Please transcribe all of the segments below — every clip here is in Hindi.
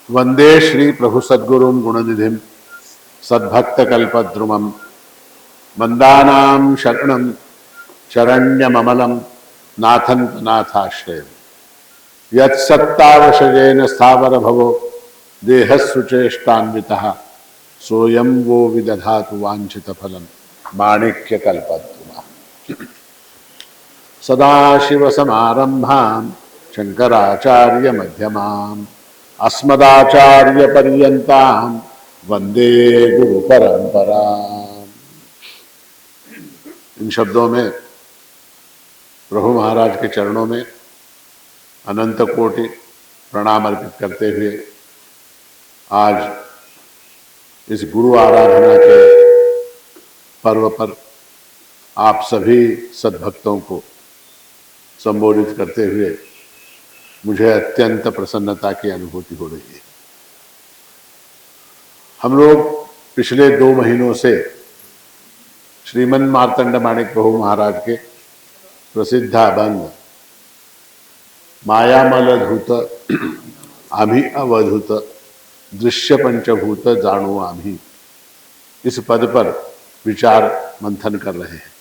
वंदे श्री प्रभु सद्गुरुं गुणनिधिं सद्भक्तकल्पद्रुमं मंदानां शरणं शरण्यममलं नाथं नाथाश्रयम् यत्सत्तावशयेन स्थावर भवो देहस्सुचेष्टान्वितः सोऽयं वो विदधातु वाञ्छितफलं माणिक्यकल्पद्रुमः। सदाशिवसमारम्भां शङ्कराचार्यमध्यमाम् अस्मदाचार्यपर्यन्तां वंदे गुरु परंपरा। इन शब्दों में प्रभु महाराज के चरणों में अनंत कोटि प्रणाम अर्पित करते हुए आज इस गुरु आराधना के पर्व पर आप सभी सद्भक्तों को संबोधित करते हुए मुझे अत्यंत प्रसन्नता की अनुभूति हो रही है। हम लोग पिछले 2 महीनों से श्रीमन मार्तंड माणिक प्रभु महाराज के प्रसिद्ध अभंग मायामलधूत आम्ही अवधूत दृश्य पंचभूत जाणो आम्ही इस पद पर विचार मंथन कर रहे हैं।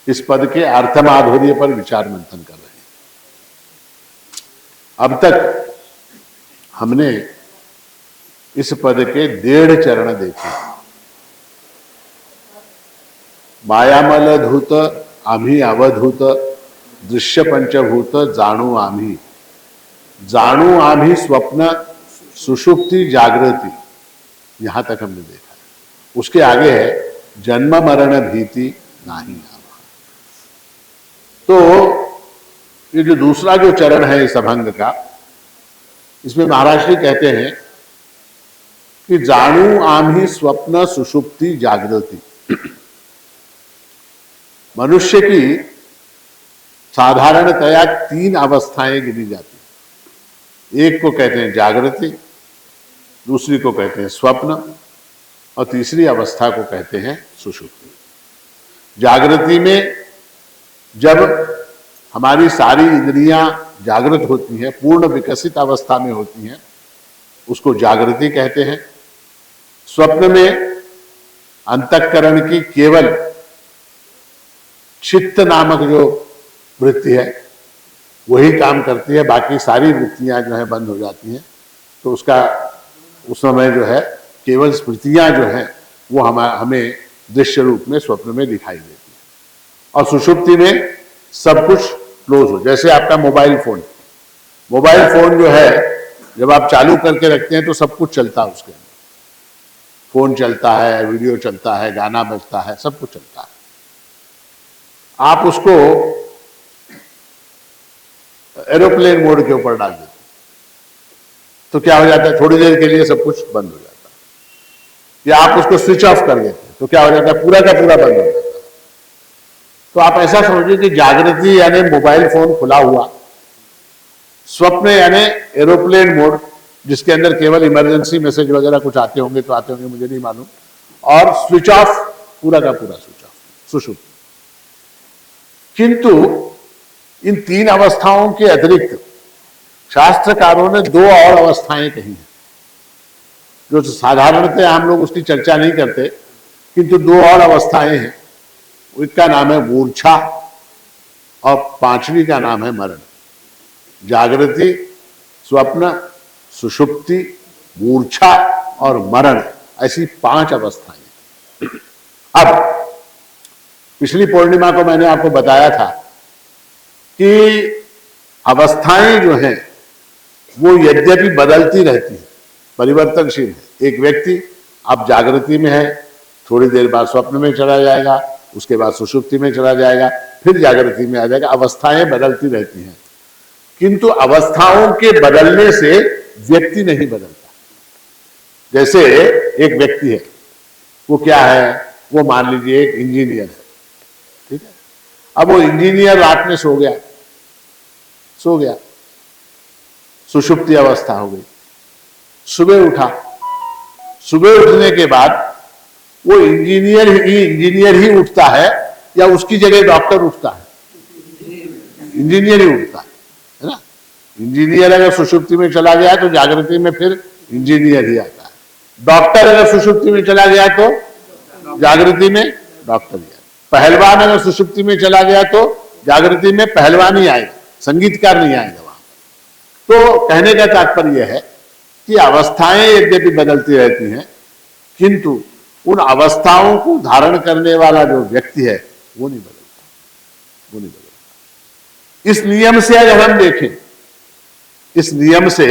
इस पद के अर्थमाधुर्य पर विचार मंथन कर रहे हैं। अब तक हमने इस पद के 1.5 चरण देखे। मायामलधूत आम्ही अवधूत दृश्य पंचभूत जाणू आम्ही। जाणू आम्ही स्वप्न सुषुप्ति जागृति, यहां तक हमने देखा। उसके आगे है जन्म मरण भीति नाही आवा। तो ये जो दूसरा जो चरण है इस अभंग का, इसमें महाराज जी कहते हैं कि जाणू आम्ही स्वप्न सुषुप्ति जागृति। मनुष्य की साधारणतया 3 अवस्थाएं गिनी जाती हैं। एक को कहते हैं जागृति, दूसरी को कहते हैं स्वप्न और तीसरी अवस्था को कहते हैं सुषुप्ति। जागृति में जब हमारी सारी इंद्रियां जागृत होती हैं, पूर्ण विकसित अवस्था में होती हैं, उसको जागृति कहते हैं। स्वप्न में अंतःकरण की केवल चित्त नामक जो वृत्ति है वही काम करती है, बाकी सारी वृत्तियां जो है बंद हो जाती हैं। तो उसका उस समय जो है केवल स्मृतियां जो हैं वो हमें दृश्य रूप में स्वप्न में दिखाई देती है। और सुषुप्ति में सब कुछ क्लोज हो। जैसे आपका मोबाइल फोन जो है जब आप चालू करके रखते हैं तो सब कुछ चलता है उसके अंदर। फोन चलता है, वीडियो चलता है, गाना बजता है, सब कुछ चलता है। आप उसको एरोप्लेन मोड के ऊपर डाल देते तो क्या हो जाता है, थोड़ी देर के लिए सब कुछ बंद हो जाता है। या आप उसको स्विच ऑफ कर देते तो क्या हो जाता है, पूरा का पूरा बंद हो जाता है। तो आप ऐसा समझिए कि जागृति यानी मोबाइल फोन खुला हुआ, स्वप्न यानी एरोप्लेन मोड जिसके अंदर केवल इमरजेंसी मैसेज वगैरह कुछ आते होंगे तो आते होंगे, मुझे नहीं मालूम, और स्विच ऑफ, पूरा का पूरा स्विच ऑफ, सुषुप्ति। किंतु इन 3 अवस्थाओं के अतिरिक्त शास्त्रकारों ने 2 और अवस्थाएं कही हैं जो साधारणतः हम लोग उसकी चर्चा नहीं करते, किंतु 2 और अवस्थाएं हैं। इसका नाम है मूर्छा और 5वीं का नाम है मरण। जागृति, स्वप्न, सुषुप्ति, मूर्छा और मरण, ऐसी 5 अवस्थाएं। अब पिछली पूर्णिमा को मैंने आपको बताया था कि अवस्थाएं जो हैं वो यद्यपि बदलती रहती हैं, परिवर्तनशील है। एक व्यक्ति अब जागृति में है, थोड़ी देर बाद स्वप्न में चला जाएगा, उसके बाद सुषुप्ति में चला जाएगा, फिर जागृति में आ जाएगा। अवस्थाएं बदलती रहती हैं, किंतु अवस्थाओं के बदलने से व्यक्ति नहीं बदलता। जैसे एक व्यक्ति है, वो क्या है, वो मान लीजिए एक इंजीनियर है, ठीक है। अब वो इंजीनियर रात में सो गया, सुषुप्ति अवस्था हो गई। सुबह उठा, सुबह उठने के बाद वो इंजीनियर ही उठता है या उसकी जगह डॉक्टर उठता है? इंजीनियर ही उठता है ना। इंजीनियर अगर सुषुप्ति में चला गया तो जागृति में फिर इंजीनियर ही आता है। डॉक्टर अगर सुषुप्ति में चला गया तो जागृति में डॉक्टर ही आता है। पहलवान अगर सुषुप्ति में चला गया तो जागृति में पहलवान ही आएगा, संगीतकार नहीं आएगा वहां। तो कहने का तात्पर्य है कि अवस्थाएं यद्यपि बदलती रहती हैं, किंतु उन अवस्थाओं को धारण करने वाला जो व्यक्ति है वो नहीं बदलता, वो नहीं बदलता। इस नियम से अगर हम देखें, इस नियम से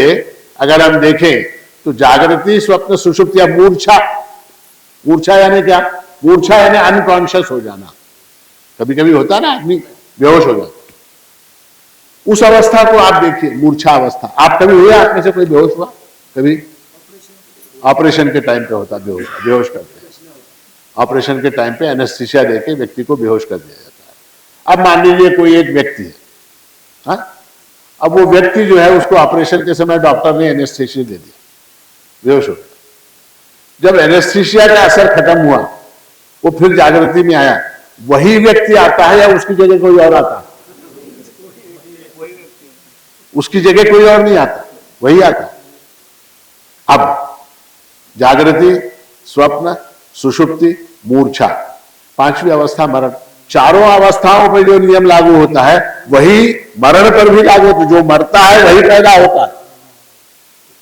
अगर हम देखें तो जागृति, स्वप्न, सुषुप्ति या मूर्छा, मूर्छा यानी क्या? मूर्छा यानी अनकॉन्शियस हो जाना। कभी कभी होता है ना, आदमी बेहोश हो जाता, उस अवस्था को आप देखिए, मूर्छा अवस्था। आप कभी हुए, आप में से कोई बेहोश हुआ कभी? ऑपरेशन के टाइम पे होता बेहोश करते हैं। ऑपरेशन के टाइम पे एनेस्थीसिया देके व्यक्ति को बेहोश कर दिया जाता है। अब मान लीजिए कोई एक व्यक्ति है, हाँ? अब वो व्यक्ति जो है, उसको ऑपरेशन के समय डॉक्टर ने एनेस्थीसिया दे दिया, बेहोश हो गया। जब एनेस्थीसिया का असर खत्म हुआ, वो फिर जागृति में आया, वही व्यक्ति आता है या उसकी जगह कोई और आता है? उसकी जगह कोई और नहीं आता, वही आता है। अब जागृति, स्वप्न, सुषुप्ति, मूर्छा, पांचवी अवस्था मरण, चारों अवस्थाओं पर जो नियम लागू होता है वही मरण पर भी लागू होता है। जो मरता है वही पैदा होता है,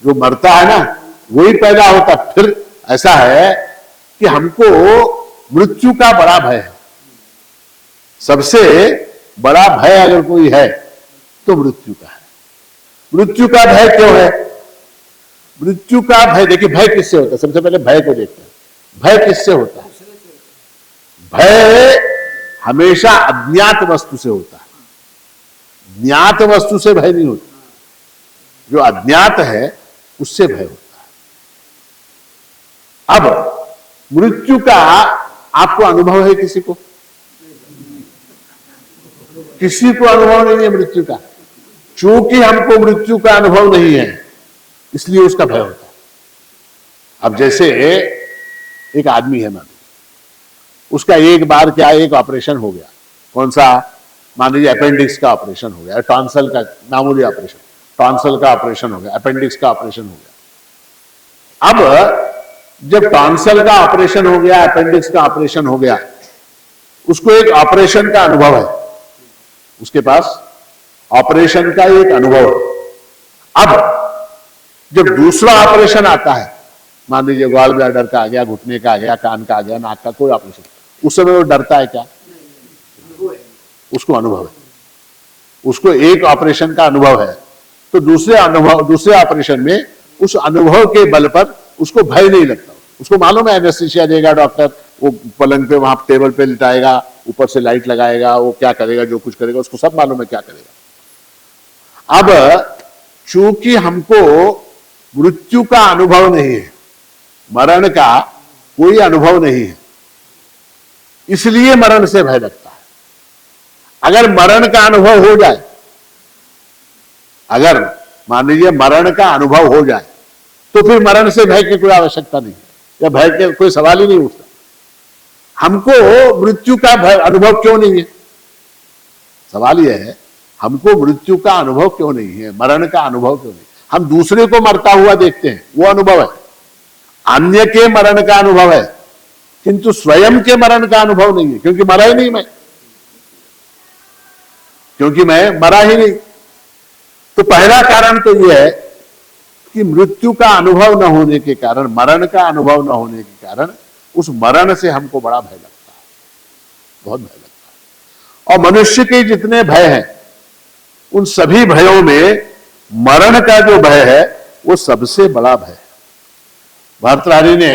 जो मरता है ना वही पैदा होता है। फिर ऐसा है कि हमको मृत्यु का बड़ा भय है। सबसे बड़ा भय अगर कोई है तो मृत्यु का है। मृत्यु का भय क्यों है? मृत्यु का भय, देखिए भय किससे होता है? सबसे पहले भय को देखते हैं। भय किससे होता है? भय हमेशा अज्ञात वस्तु से होता है, ज्ञात वस्तु से भय नहीं होता। जो अज्ञात है उससे भय होता है। अब मृत्यु का आपको अनुभव है? किसी को? किसी को अनुभव नहीं है मृत्यु का। चूंकि हमको मृत्यु का अनुभव नहीं है, इसलिए उसका भय होता है। अब जैसे एक आदमी है, मान उसका एक बार क्या, एक ऑपरेशन हो गया। कौन सा? मान लीजिए अपेंडिक्स का ऑपरेशन हो गया, टॉन्सल का मामूली ऑपरेशन, टॉन्सल का ऑपरेशन हो गया, अपेंडिक्स का ऑपरेशन हो गया। अब जब टॉन्सल का ऑपरेशन हो गया, अपेंडिक्स का ऑपरेशन हो गया, उसको एक ऑपरेशन का अनुभव है, उसके पास ऑपरेशन का एक अनुभव है। अब जब दूसरा ऑपरेशन आता है, मान लीजिए गॉल ब्लैडर का आ गया, घुटने का आ गया, कान का आ गया, नाक का, कोई ऑपरेशन, उस समय वो डरता है क्या? उसको अनुभव है, उसको एक ऑपरेशन का अनुभव है। तो दूसरे ऑपरेशन में उस अनुभव के बल पर उसको भय नहीं लगता। उसको मालूम है एनेस्थीसिया देगा डॉक्टर, वो पलंग पे, वहां टेबल पे लिटाएगा, ऊपर से लाइट लगाएगा, वो क्या करेगा, जो कुछ करेगा उसको सब मालूम है क्या करेगा। अब चूंकि हमको मृत्यु का अनुभव नहीं है, मरण का कोई अनुभव नहीं है, इसलिए मरण से भय लगता है। अगर मरण का अनुभव हो जाए, अगर मान लीजिए मरण का अनुभव हो जाए, तो फिर मरण से भय की कोई आवश्यकता नहीं, या भय के कोई सवाल ही नहीं उठता। हमको मृत्यु का भय अनुभव क्यों नहीं है? सवाल यह है, हमको मृत्यु का अनुभव क्यों नहीं है, मरण का अनुभव क्यों नहीं? हम दूसरे को मरता हुआ देखते हैं, वो अनुभव है, अन्य के मरण का अनुभव है, किंतु स्वयं के मरण का अनुभव नहीं है, क्योंकि मरा ही नहीं मैं, क्योंकि मैं मरा ही नहीं। तो पहला कारण तो यह है कि मृत्यु का अनुभव न होने के कारण, मरण का अनुभव न होने के कारण, उस मरण से हमको बड़ा भय लगता है, बहुत भय लगता है। और मनुष्य के जितने भय हैं, उन सभी भयों में मरण का जो भय है वो सबसे बड़ा भय है। भर्तृहरि ने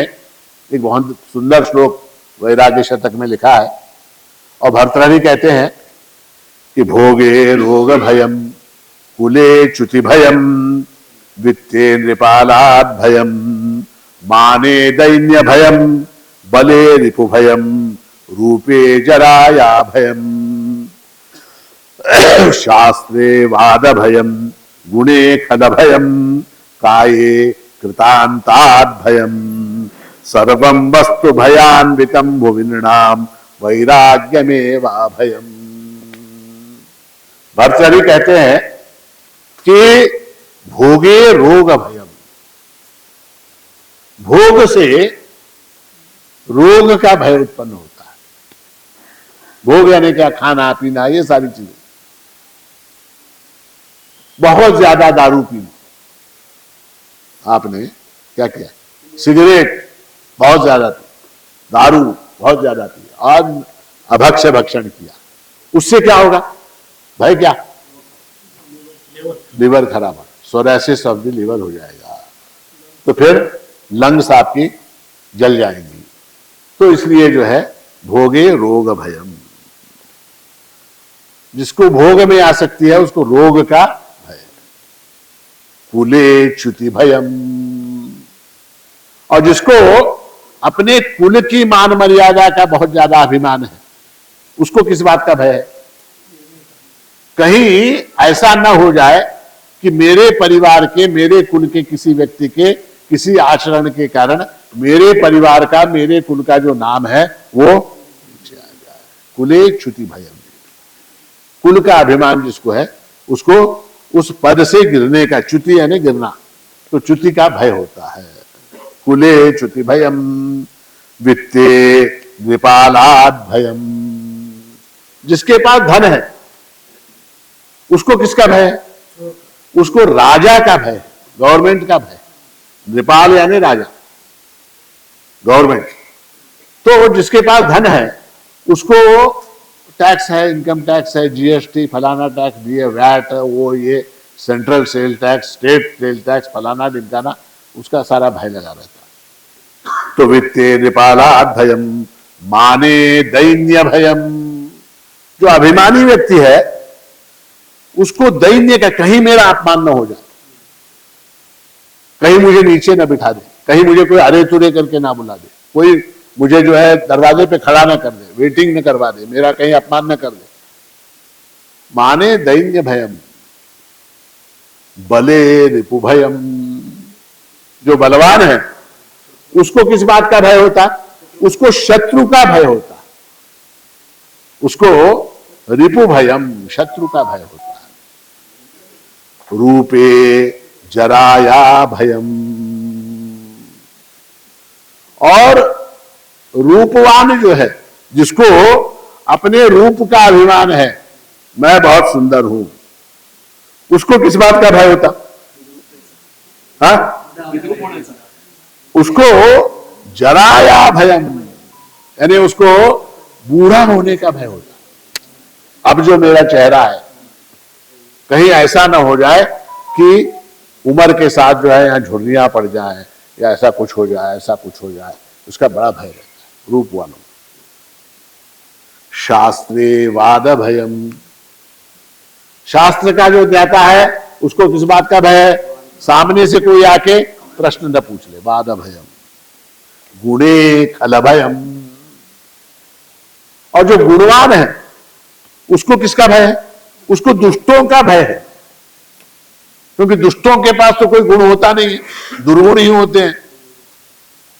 एक बहुत सुंदर श्लोक वैराग्य शतक में लिखा है, और भर्तृहरि कहते हैं कि भोगे रोग भयम, कुले च्युति भयम, वित्ते नृपालाद भयम, माने दैन्य भयम, बले रिपु भयम, रूपे जराया भयम, शास्त्रे वाद भयम, गुणे खल भयम, काये कृतांताद भयम, सर्वं वस्तु भयान्वितम भुविनृणाम वैराग्यमेवा भयम। भर्तृहरि कहते हैं कि भोगे रोग भयम, भोग से रोग का भय उत्पन्न होता है। भोग यानी क्या? खाना पीना, ये सारी चीजें। बहुत ज्यादा दारू पी, आपने क्या किया? सिगरेट बहुत ज्यादा पी, दारू बहुत ज्यादा पी और अभक्ष्य भक्षण किया, उससे क्या होगा? भाई क्या? लिवर खराब है, सोरासिस ऑफ द लिवर हो जाएगा, तो फिर लंग्स आपकी जल जाएंगी। तो इसलिए जो है भोगे रोग भयम, जिसको भोग में आ सकती है उसको रोग का भय। कुले च्युति भयम, और जिसको अपने कुल की मान मर्यादा का बहुत ज्यादा अभिमान है, उसको किस बात का भय है? कहीं ऐसा ना हो जाए कि मेरे परिवार के, मेरे कुल के किसी व्यक्ति के किसी आचरण के कारण मेरे परिवार का, मेरे कुल का जो नाम है वो नीचे आ जाए। कुले च्युति भयम, कुल का अभिमान जिसको है उसको उस पद से गिरने का, च्युति यानी गिरना, तो च्युति का भय होता है। कुले च्युति भयम वित्ते विपालाद भयम, जिसके पास धन है उसको किसका भय है? उसको राजा का भय, गवर्नमेंट का भय। नृपाल यानी राजा, गवर्नमेंट। तो जिसके पास धन है उसको टैक्स है, इनकम टैक्स है, जीएसटी, फलाना टैक्स दिए, वैट, वो ये central sale tax, state sale tax, फलाना ढिमकाना, उसका सारा भय लगा रहता है। तो वित्ते नृपालाद भयम माने दैन्य भयम, जो अभिमानी व्यक्ति है उसको दैन्य का, कहीं मेरा अपमान न हो जाए, कहीं मुझे नीचे न बिठा दे, कहीं मुझे कोई अरे तुरे करके ना बुला दे, कोई मुझे जो है दरवाजे पे खड़ा ना कर दे, वेटिंग न करवा दे, मेरा कहीं अपमान न कर दे। माने दैन्य भयम बले रिपु भयम, जो बलवान है उसको किस बात का भय होता? उसको शत्रु का भय होता, उसको रिपु भयम, शत्रु का भय होता है। रूपे जराया भयम, और रूपवान जो है, जिसको अपने रूप का अभिमान है, मैं बहुत सुंदर हूं, उसको किस बात का भय होता? हाँ? उसको जराया भयम, यानी उसको बूढ़ा होने का भय होता। अब जो मेरा चेहरा है कहीं ऐसा ना हो जाए कि उम्र के साथ जो है यहां झुर्रियां पड़ जाए, या ऐसा कुछ हो जाए, ऐसा कुछ हो जाए, उसका बड़ा भय रहता है रूपवानों। शास्त्रे वाद भयम, शास्त्र का जो ज्ञाता है उसको किस बात का भय है? सामने से कोई आके प्रश्न न पूछ ले, वाद भयम। गुणे खल भयम, और जो गुणवान है उसको किसका भय है? उसको दुष्टों का भय है, क्योंकि दुष्टों के पास तो कोई गुण होता नहीं है, दुर्गुण ही होते हैं।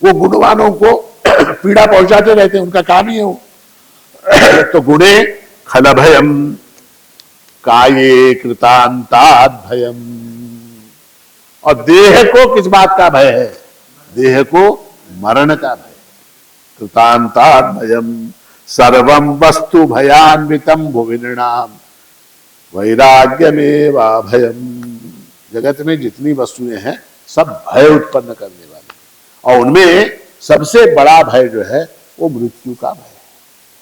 वो गुणवानों को पीड़ा पहुंचाते रहते हैं, उनका काम ही है वो। तो गुणे खल भयम काये कृतांताद भयम, और देह को किस बात का भय है? देह को मरण का भय। कृतांताद भयम सर्वम वस्तु भयान्वितम भुविनृणाम वैराग्यमेवा भयम, जगत में जितनी वस्तुएं हैं सब भय उत्पन्न करने वाली, और उनमें सबसे बड़ा भय जो है वो मृत्यु का भय है।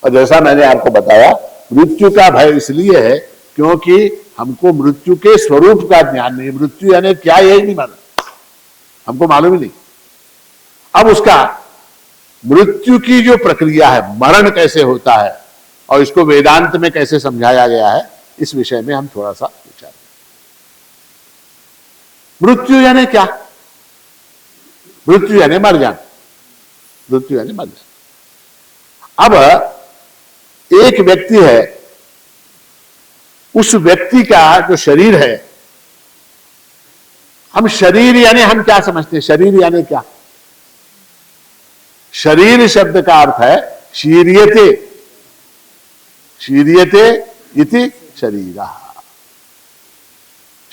और जैसा मैंने आपको बताया, मृत्यु का भय इसलिए है क्योंकि हमको मृत्यु के स्वरूप का ज्ञान नहीं, मृत्यु यानी क्या यही नहीं मालूम, हमको मालूम ही नहीं। अब उसका मृत्यु की जो प्रक्रिया है, मरण कैसे होता है और इसको वेदांत में कैसे समझाया गया है, इस विषय में हम थोड़ा सा विचार। मृत्यु यानी क्या? मृत्यु यानी मर जाना, मृत्यु यानी मर जाना। अब एक व्यक्ति है, उस व्यक्ति का जो शरीर है, हम शरीर यानी हम क्या समझते हैं? शरीर यानी क्या? शरीर शब्द का अर्थ है शीर्यते, शीर्यते इति शरीरः।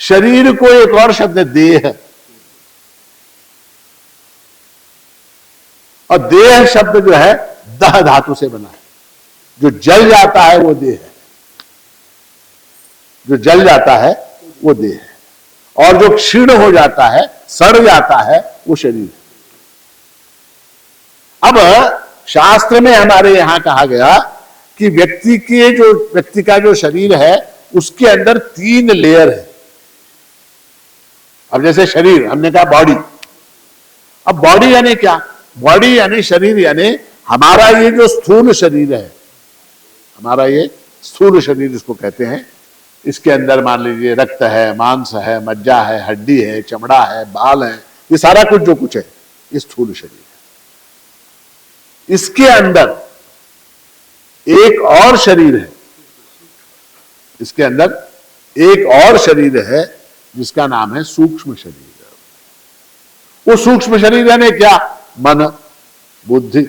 शरीर को एक और शब्द है देह, और देह शब्द जो है दह धातु से बना है। जो जल जाता है वो देह है, जो जल जाता है वो देह है, और जो क्षीण हो जाता है, सड़ जाता है, वो शरीर है। अब शास्त्र में हमारे यहां कहा गया कि व्यक्ति का जो शरीर है उसके अंदर 3 लेयर है। अब जैसे शरीर, हमने कहा बॉडी, अब बॉडी यानी क्या? बॉडी यानी शरीर, यानी हमारा ये जो स्थूल शरीर है, हमारा ये स्थूल शरीर इसको कहते हैं। इसके अंदर मान लीजिए रक्त है, मांस है, मज्जा है, हड्डी है, चमड़ा है, बाल है, ये सारा कुछ जो कुछ है ये स्थूल शरीर है। इसके अंदर एक और शरीर है, इसके अंदर एक और शरीर है जिसका नाम है सूक्ष्म शरीर। वो सूक्ष्म शरीर यानी क्या? मन, बुद्धि,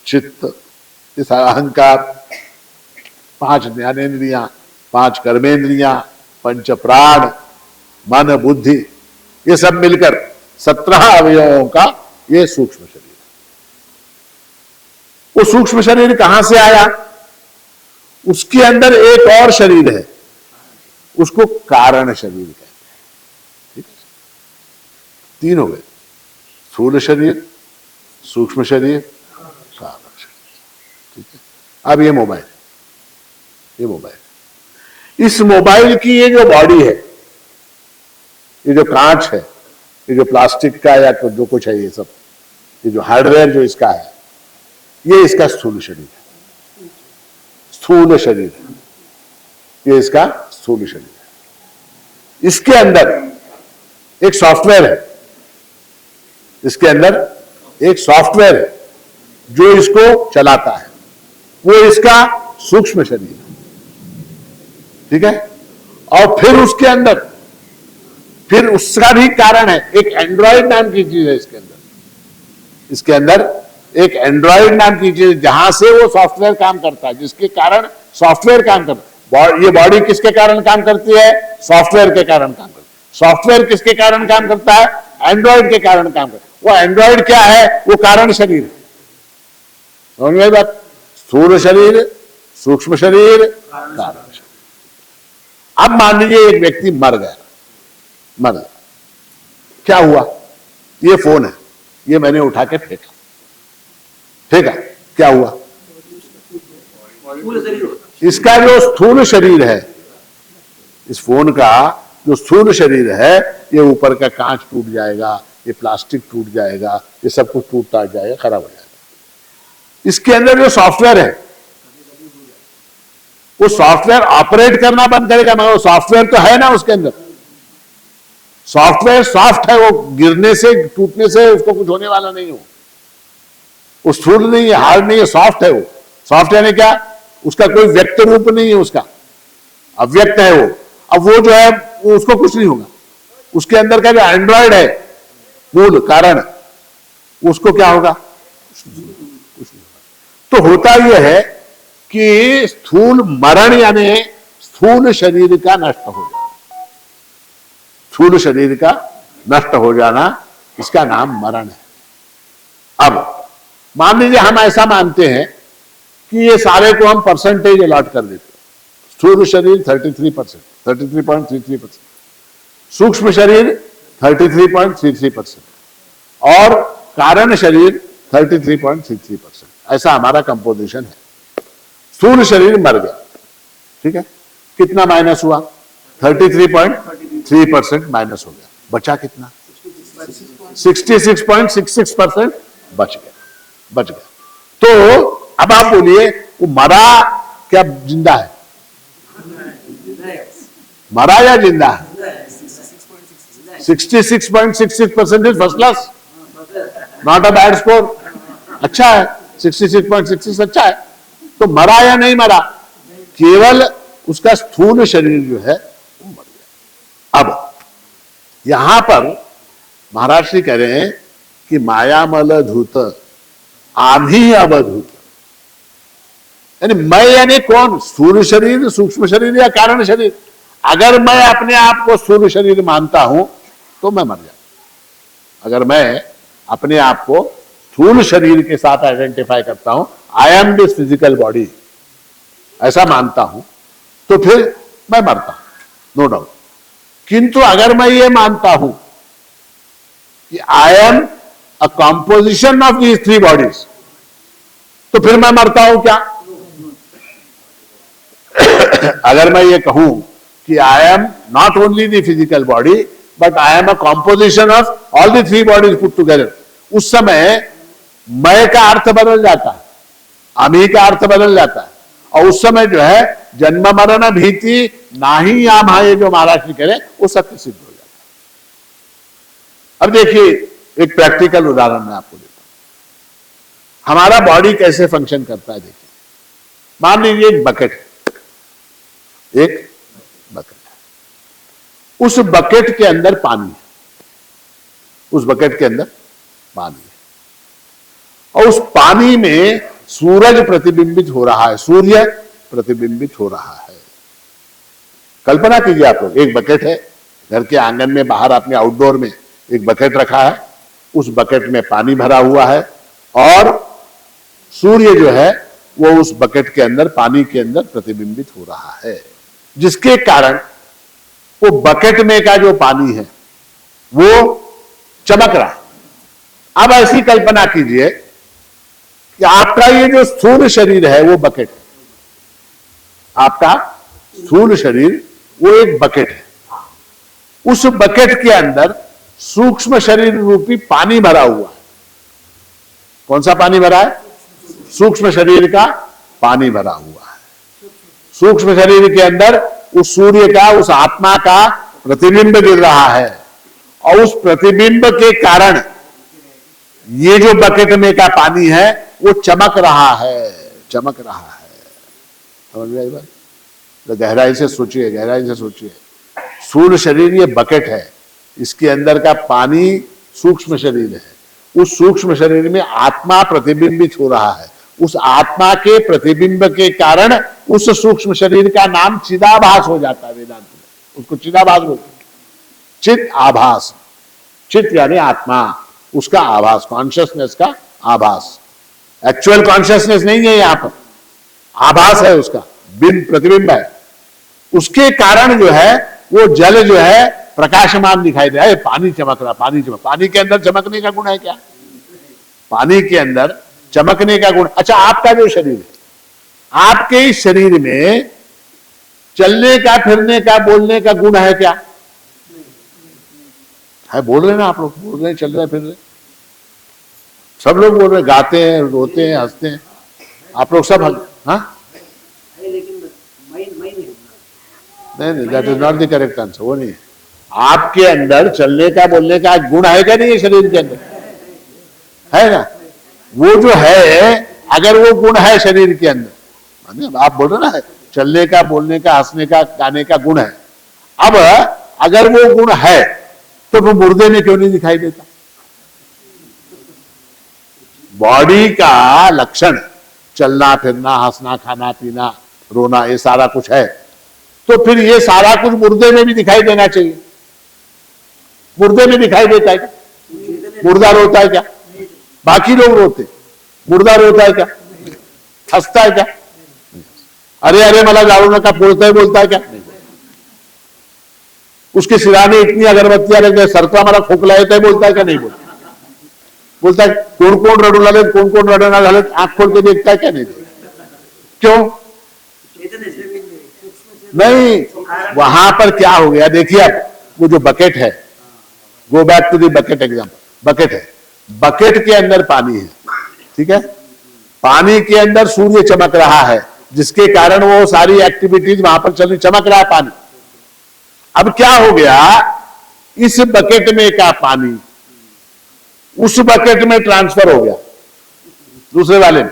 चित्त, इस अहंकार, 5 ज्ञानेन्द्रियां, 5 कर्मेंद्रियां, 5 प्राण, मन, बुद्धि, ये सब मिलकर 17 अवयवों का ये सूक्ष्म शरीर। वो सूक्ष्म शरीर कहां से आया? उसके अंदर एक और शरीर है, उसको कारण शरीर कहते हैं। ठीक है, 3 हो गए, स्थूल शरीर, सूक्ष्म शरीर, कारण शरीर। ठीक है, अब ये मोबाइल, ये मोबाइल, इस मोबाइल की ये जो बॉडी है, ये जो कांच है, ये जो प्लास्टिक का या जो कुछ है, ये सब, ये जो हार्डवेयर जो इसका है, ये इसका स्थूल शरीर है। स्थूल शरीर, ये इसका स्थूल शरीर है। इसके अंदर एक सॉफ्टवेयर है, इसके अंदर एक सॉफ्टवेयर है जो इसको चलाता है, वो इसका सूक्ष्म शरीर है। ठीक है, और फिर उसके अंदर फिर उसका भी कारण है, एक एंड्रॉइड नाम की चीज है इसके अंदर। इसके अंदर एक एंड्रॉइड नाम की चीज, जहां से वो सॉफ्टवेयर काम करता है, जिसके कारण सॉफ्टवेयर काम करता है। ये बॉडी किसके कारण काम करती है? सॉफ्टवेयर के कारण काम करती है। सॉफ्टवेयर किसके कारण काम करता है? एंड्रॉइड के कारण काम करता है। वो एंड्रॉइड क्या है? वो कारण शरीर है। समझ में आई बात? स्थूल शरीर, सूक्ष्म शरीर, कारण शरीर। अब मान लीजिए एक व्यक्ति मर गया, क्या हुआ? ये फोन है, ये मैंने उठा के फेंका, क्या हुआ? इसका जो स्थूल शरीर है, इस फोन का जो स्थूल शरीर है, ये ऊपर का कांच टूट जाएगा, ये प्लास्टिक टूट जाएगा, ये सब कुछ टूटता जाएगा, खराब हो जाएगा। इसके अंदर जो सॉफ्टवेयर है, वो सॉफ्टवेयर ऑपरेट करना बंद करेगा, मगर वो सॉफ्टवेयर तो है ना उसके अंदर। सॉफ्टवेयर सॉफ्ट है, वो गिरने से, टूटने से उसको कुछ होने वाला नहीं हो। वो स्थूल नहीं है, हार्ड नहीं है, सॉफ्ट है। वो सॉफ्ट यानी क्या? उसका कोई व्यक्त रूप नहीं है, उसका अव्यक्त है वो। अब वो जो है उसको कुछ नहीं होगा। उसके अंदर का जो एंड्रॉइड है, मूल कारण, उसको क्या होगा? कुछ नहीं होगा। तो होता यह है कि स्थूल मरण यानी स्थूल शरीर का नष्ट हो जाना, स्थूल शरीर का नष्ट हो जाना, इसका नाम मरण है। अब मान लीजिए हम ऐसा मानते हैं कि ये सारे को हम परसेंटेज अलॉट कर देते हैं। स्थूल शरीर 33%, 33.33%, सूक्ष्म शरीर 33.33% और कारण शरीर 33.33%। ऐसा हमारा कंपोजिशन है। स्थूल शरीर मर गया, ठीक है, कितना माइनस हुआ? 33.3% माइनस हो गया। बचा कितना? 66.66% बच गया। तो अब आप बोलिए, वो मरा क्या जिंदा है? मरा या जिंदा है? 66.66% is first class, not a bad score. अच्छा है, 66.66 अच्छा है। तो मरा या नहीं मरा? केवल उसका स्थूल शरीर जो है वो मर गया। अब यहां पर महाराज श्री कह रहे हैं कि मायामल धूत आधी अवधूत, यानी मैं यानी कौन? स्थूल शरीर, सूक्ष्म शरीर या कारण शरीर? अगर मैं अपने आप को स्थूल शरीर मानता हूं तो मैं मर जाता। अगर मैं अपने आप को स्थूल शरीर के साथ आइडेंटिफाई करता हूं, I am this physical body, ऐसा मानता हूं, तो फिर मैं मरता हूं, नो डाउट। किंतु अगर मैं ये मानता हूं कि I am a composition of these three bodies, तो फिर मैं मरता हूं क्या? अगर मैं ये कहूं कि I am not only the physical body but I am a composition of all the three bodies put together, उस समय मैं का अर्थ बदल जाता है, अमी का अर्थ बदल जाता है, और उस समय जो है जन्म मरण भीति नाही आम है जो महाराज जी कह रहे वो सत्य सिद्ध हो जाता है। अब देखिए एक प्रैक्टिकल उदाहरण मैं आपको देता हूं, हमारा बॉडी कैसे फंक्शन करता है। देखिए मान लीजिए एक बकेट है, एक बकेट है, उस बकेट के अंदर पानी है, उस बकेट के अंदर पानी है, और उस पानी में सूरज प्रतिबिंबित हो रहा है, सूर्य प्रतिबिंबित हो रहा है। कल्पना कीजिए आप लोग, एक बकेट है, घर के आंगन में बाहर आपने आउटडोर में एक बकेट रखा है, उस बकेट में पानी भरा हुआ है और सूर्य जो है वो उस बकेट के अंदर पानी के अंदर प्रतिबिंबित हो रहा है, जिसके कारण वो बकेट में का जो पानी है वो चमक रहा है। अब ऐसी कल्पना कीजिए कि आपका ये जो स्थूल शरीर है वो बकेट है, आपका स्थूल शरीर वो एक बकेट है, उस बकेट के अंदर सूक्ष्म शरीर रूपी पानी भरा हुआ है। कौन सा पानी भरा है? सूक्ष्म शरीर का पानी भरा हुआ है। सूक्ष्म शरीर के अंदर उस सूर्य का, उस आत्मा का प्रतिबिंब गिर रहा है, और उस प्रतिबिंब के कारण ये जो बकेट में का पानी है वो चमक रहा है, चमक रहा है। समझ में आई बात? तो गहराई से सोचिए, गहराई से सोचिए। स्थूल शरीर ये बकेट है, इसके अंदर का पानी सूक्ष्म शरीर है, उस सूक्ष्म शरीर में आत्मा प्रतिबिंबित हो रहा है, उस आत्मा के प्रतिबिंब के कारण उस सूक्ष्म शरीर का नाम चिदाभास हो जाता है वेदांत में, उसको चिदाभास बोलते हैं। चित आभास, चित यानी आत्मा, उसका आभास, कॉन्शियसनेस का आभास। एक्चुअल कॉन्शियसनेस नहीं है यहां पर, आभास है उसका, बिंब प्रतिबिंब है। उसके कारण जो है वो जल जो है प्रकाशमान दिखाई दे रहा है, पानी चमक रहा, पानी चमक। पानी के अंदर चमकने का गुण है क्या? पानी के अंदर चमकने का गुण। अच्छा, आपका जो शरीर है, आपके इस शरीर में चलने का, फिरने का, बोलने का गुण है क्या? है, बोल रहे ना आप लोग, बोल रहे, चल रहे, फिर रहे, सब लोग बोल रहे, गाते हैं, रोते हैं, हंसते हैं, आप लोग सब। हाँ, नहीं, that is not the correct answer, वो नहीं है। आपके अंदर चलने का, बोलने का गुण है क्या? नहीं है शरीर के अंदर, है ना? वो जो है, अगर वो गुण है शरीर के अंदर, आप बोल रहे ना चलने का, बोलने का, हंसने का, गाने का गुण है, अब अगर वो गुण है तो वो मुर्दे में क्यों नहीं दिखाई देता? बॉडी का लक्षण चलना, फिरना, हंसना, खाना, पीना, रोना, ये सारा कुछ है, तो फिर ये सारा कुछ मुर्दे में भी दिखाई देना चाहिए। मुर्दे में दिखाई देता है क्या? मुर्दा रोता है क्या? बाकी लोग रोते, मुर्दा रोता है क्या? हंसता है क्या? अरे अरे मला जाऊ नका बोलता है क्या? नहीं। उसके सिराने इतनी अगरबत्तियां लग गए, सरका मला खोकला येत बोलता है क्या? नहीं बोलता। बोलता है कोण कोण रडू लागले, कोण कोण रडना झाले, आंख खोल के देखता है क्या? नहीं देखता। क्यों नहीं? वहां पर क्या हो गया देखिए, आप वो जो बकेट है, go back to the bucket example, bucket है, बकेट के अंदर पानी है, ठीक है, पानी के अंदर सूर्य चमक रहा है, जिसके कारण वो सारी एक्टिविटीज वहां पर चल रही, चमक रहा है पानी। अब क्या हो गया, इस बकेट में का पानी उस बकेट में ट्रांसफर हो गया दूसरे वाले में,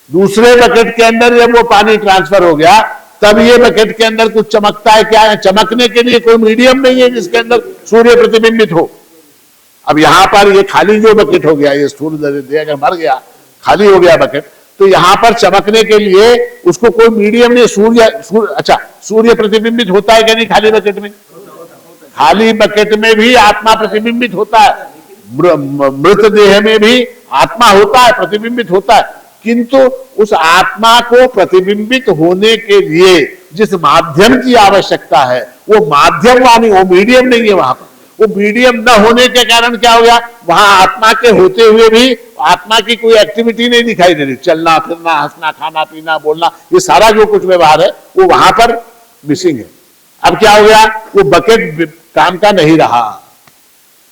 दूसरे बकेट के अंदर जब वो पानी ट्रांसफर हो गया, तब ये बकेट के अंदर कुछ चमकता है क्या? है चमकने के लिए कोई मीडियम नहीं है जिसके अंदर सूर्य प्रतिबिंबित हो। अब यहां पर ये खाली जो बकेट हो गया, ये स्थूल देह अगर मर गया, खाली हो गया बकेट, तो यहां पर चमकने के लिए उसको कोई मीडियम नहीं, अच्छा सूर्य प्रतिबिंबित होता है क्या नहीं खाली बकेट में? खाली बकेट में भी आत्मा प्रतिबिंबित होता है, मृत देह में भी आत्मा होता है, प्रतिबिंबित होता है, किंतु उस आत्मा को प्रतिबिंबित होने के लिए जिस माध्यम की आवश्यकता है वो माध्यम वाली, वो मीडियम नहीं है। वहां पर वो मीडियम न होने के कारण क्या हो गया, वहां आत्मा के होते हुए भी आत्मा की कोई एक्टिविटी नहीं दिखाई दे रही। चलना फिरना, हंसना, खाना पीना, बोलना, ये सारा जो कुछ व्यवहार है वो वहां पर मिसिंग है। अब क्या हो गया, वो बकेट काम का नहीं रहा,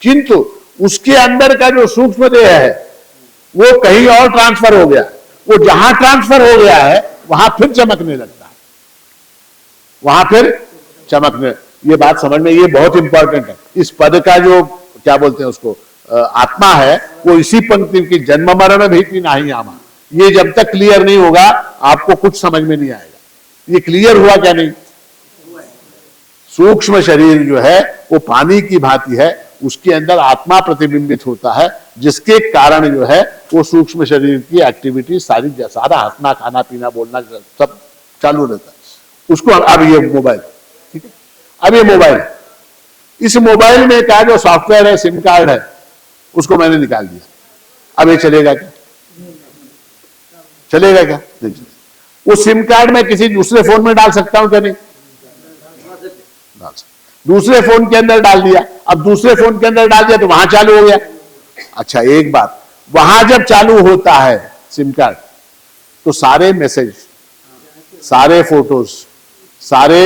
किंतु उसके अंदर का जो सूक्ष्म देह है वो कहीं और ट्रांसफर हो गया। वो जहां ट्रांसफर हो गया है वहां फिर चमकने लगता है, वहां फिर चमकने। ये बात समझ में, ये बहुत इंपॉर्टेंट है। इस पद का जो क्या बोलते हैं उसको, आत्मा है, वो इसी पंक्ति की जन्म मरण भीति नहीं आमा, ये जब तक क्लियर नहीं होगा आपको कुछ समझ में नहीं आएगा। ये क्लियर हुआ क्या नहीं? सूक्ष्म शरीर जो है वो पानी की भांति है, उसके अंदर आत्मा प्रतिबिंबित होता है, जिसके कारण जो है वो सूक्ष्म शरीर की एक्टिविटी सारी, सारा हंसना, खाना पीना, बोलना सब चालू रहता है उसको। अब ये मोबाइल, ठीक है, अब ये मोबाइल, इस मोबाइल में क्या जो सॉफ्टवेयर है, सिम कार्ड है, उसको मैंने निकाल दिया। अब ये चलेगा क्या? चलेगा क्या? नहीं चलेगा। वो सिम कार्ड मैं किसी दूसरे फोन में डाल सकता हूं क्या? नहीं डाल सकता। दूसरे फोन के अंदर डाल दिया, अब दूसरे फोन के अंदर डाल दिया तो वहां चालू हो गया। अच्छा एक बात, वहां जब चालू होता है सिम कार्ड तो सारे मैसेज, सारे फोटोज, सारे